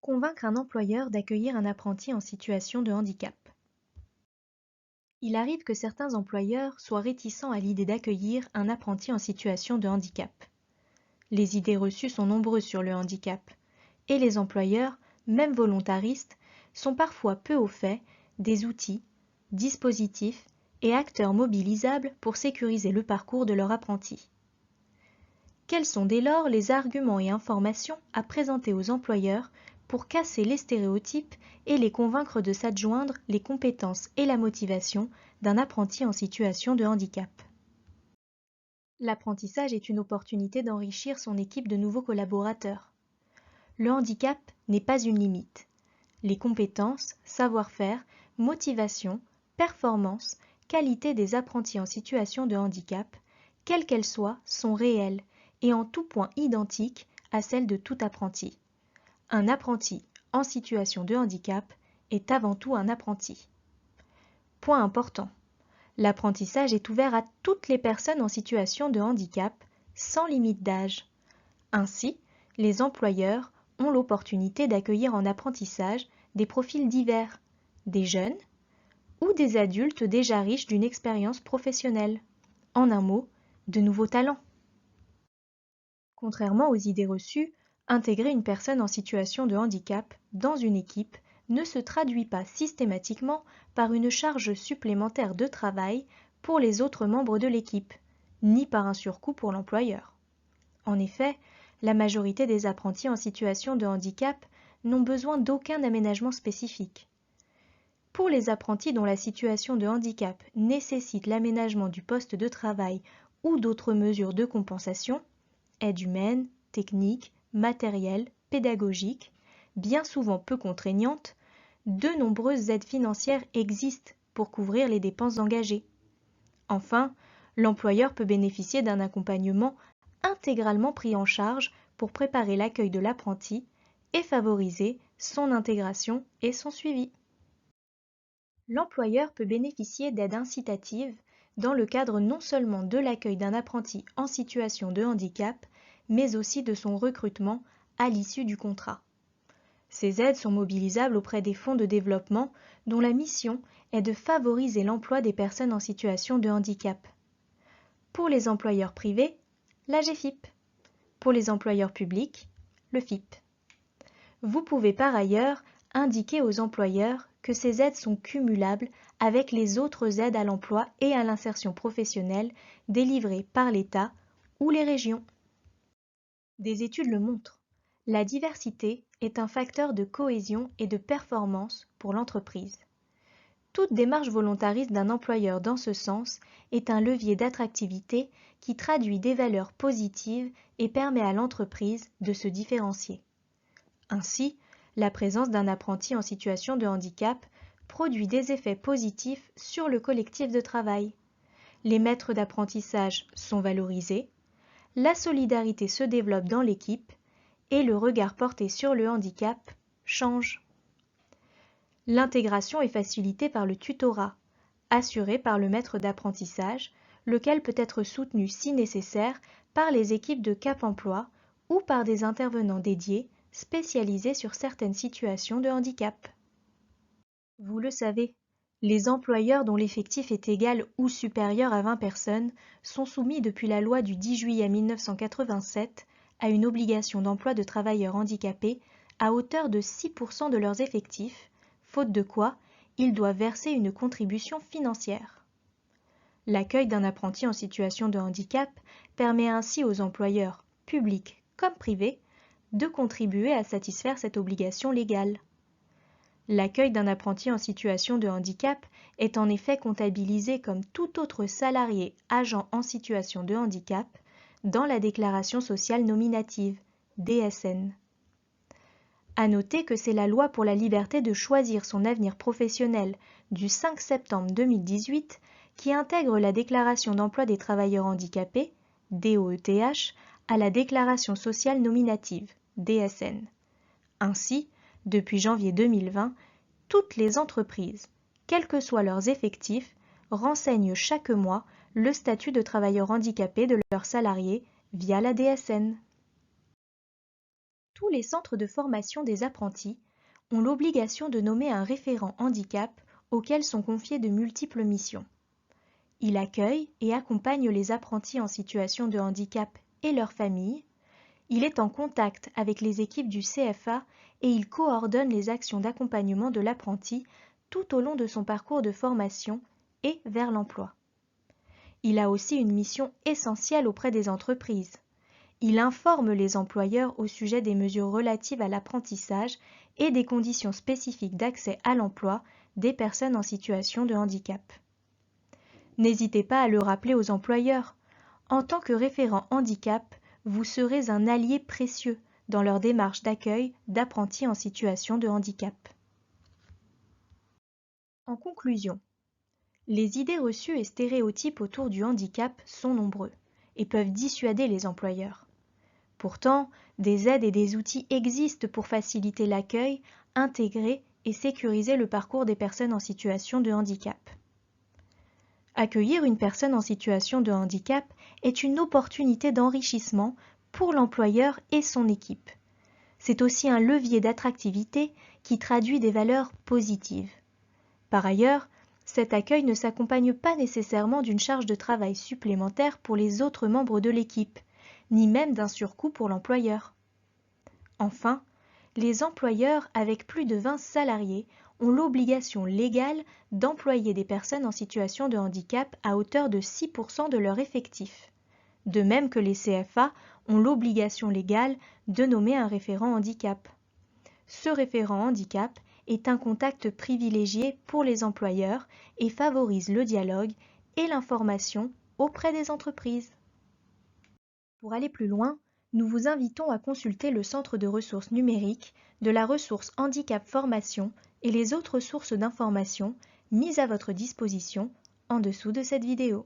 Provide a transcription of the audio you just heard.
Convaincre un employeur d'accueillir un apprenti en situation de handicap. Il arrive que certains employeurs soient réticents à l'idée d'accueillir un apprenti en situation de handicap. Les idées reçues sont nombreuses sur le handicap, et les employeurs, même volontaristes, sont parfois peu au fait des outils, dispositifs et acteurs mobilisables pour sécuriser le parcours de leur apprenti. Quels sont dès lors les arguments et informations à présenter aux employeurs pour casser les stéréotypes et les convaincre de s'adjoindre les compétences et la motivation d'un apprenti en situation de handicap? L'apprentissage est une opportunité d'enrichir son équipe de nouveaux collaborateurs. Le handicap n'est pas une limite. Les compétences, savoir-faire, motivation, performance, qualité des apprentis en situation de handicap, quelles qu'elles soient, sont réelles et en tout point identiques à celles de tout apprenti. Un apprenti en situation de handicap est avant tout un apprenti. Point important. L'apprentissage est ouvert à toutes les personnes en situation de handicap, sans limite d'âge. Ainsi, les employeurs ont l'opportunité d'accueillir en apprentissage des profils divers, des jeunes ou des adultes déjà riches d'une expérience professionnelle. En un mot, de nouveaux talents. Contrairement aux idées reçues, intégrer une personne en situation de handicap dans une équipe ne se traduit pas systématiquement par une charge supplémentaire de travail pour les autres membres de l'équipe, ni par un surcoût pour l'employeur. En effet, la majorité des apprentis en situation de handicap n'ont besoin d'aucun aménagement spécifique. Pour les apprentis dont la situation de handicap nécessite l'aménagement du poste de travail ou d'autres mesures de compensation, aide humaine, technique, matérielle, pédagogique, bien souvent peu contraignantes, de nombreuses aides financières existent pour couvrir les dépenses engagées. Enfin, l'employeur peut bénéficier d'un accompagnement intégralement pris en charge pour préparer l'accueil de l'apprenti et favoriser son intégration et son suivi. L'employeur peut bénéficier d'aides incitatives dans le cadre non seulement de l'accueil d'un apprenti en situation de handicap, mais aussi de son recrutement à l'issue du contrat. Ces aides sont mobilisables auprès des fonds de développement dont la mission est de favoriser l'emploi des personnes en situation de handicap. Pour les employeurs privés, l'AGEFIP. Pour les employeurs publics, le FIP. Vous pouvez par ailleurs indiquer aux employeurs que ces aides sont cumulables avec les autres aides à l'emploi et à l'insertion professionnelle délivrées par l'État ou les régions. Des études le montrent. La diversité est un facteur de cohésion et de performance pour l'entreprise. Toute démarche volontariste d'un employeur dans ce sens est un levier d'attractivité qui traduit des valeurs positives et permet à l'entreprise de se différencier. Ainsi, la présence d'un apprenti en situation de handicap produit des effets positifs sur le collectif de travail. Les maîtres d'apprentissage sont valorisés, la solidarité se développe dans l'équipe et le regard porté sur le handicap change. L'intégration est facilitée par le tutorat, assuré par le maître d'apprentissage, lequel peut être soutenu si nécessaire par les équipes de Cap Emploi ou par des intervenants dédiés spécialisés sur certaines situations de handicap. Vous le savez, les employeurs dont l'effectif est égal ou supérieur à 20 personnes sont soumis depuis la loi du 10 juillet 1987 à une obligation d'emploi de travailleurs handicapés à hauteur de 6% de leurs effectifs, faute de quoi ils doivent verser une contribution financière. L'accueil d'un apprenti en situation de handicap permet ainsi aux employeurs, publics comme privés, de contribuer à satisfaire cette obligation légale. L'accueil d'un apprenti en situation de handicap est en effet comptabilisé comme tout autre salarié agent en situation de handicap dans la déclaration sociale nominative, DSN. À noter que c'est la loi pour la liberté de choisir son avenir professionnel du 5 septembre 2018 qui intègre la déclaration d'emploi des travailleurs handicapés, DOETH, à la déclaration sociale nominative, DSN. Ainsi, depuis janvier 2020, toutes les entreprises, quels que soient leurs effectifs, renseignent chaque mois le statut de travailleur handicapé de leurs salariés via la DSN. Tous les centres de formation des apprentis ont l'obligation de nommer un référent handicap auquel sont confiées de multiples missions. Il accueille et accompagne les apprentis en situation de handicap et leurs familles. Il est en contact avec les équipes du CFA et il coordonne les actions d'accompagnement de l'apprenti tout au long de son parcours de formation et vers l'emploi. Il a aussi une mission essentielle auprès des entreprises. Il informe les employeurs au sujet des mesures relatives à l'apprentissage et des conditions spécifiques d'accès à l'emploi des personnes en situation de handicap. N'hésitez pas à le rappeler aux employeurs. En tant que référent handicap, vous serez un allié précieux dans leur démarche d'accueil d'apprentis en situation de handicap. En conclusion, les idées reçues et stéréotypes autour du handicap sont nombreux et peuvent dissuader les employeurs. Pourtant, des aides et des outils existent pour faciliter l'accueil, intégrer et sécuriser le parcours des personnes en situation de handicap. Accueillir une personne en situation de handicap est une opportunité d'enrichissement pour l'employeur et son équipe. C'est aussi un levier d'attractivité qui traduit des valeurs positives. Par ailleurs, cet accueil ne s'accompagne pas nécessairement d'une charge de travail supplémentaire pour les autres membres de l'équipe, ni même d'un surcoût pour l'employeur. Enfin, les employeurs avec plus de 20 salariés ont l'obligation légale d'employer des personnes en situation de handicap à hauteur de 6% de leur effectif. De même que les CFA ont l'obligation légale de nommer un référent handicap. Ce référent handicap est un contact privilégié pour les employeurs et favorise le dialogue et l'information auprès des entreprises. Pour aller plus loin, nous vous invitons à consulter le Centre de ressources numériques de la ressource Handicap Formation et les autres sources d'informations mises à votre disposition en dessous de cette vidéo.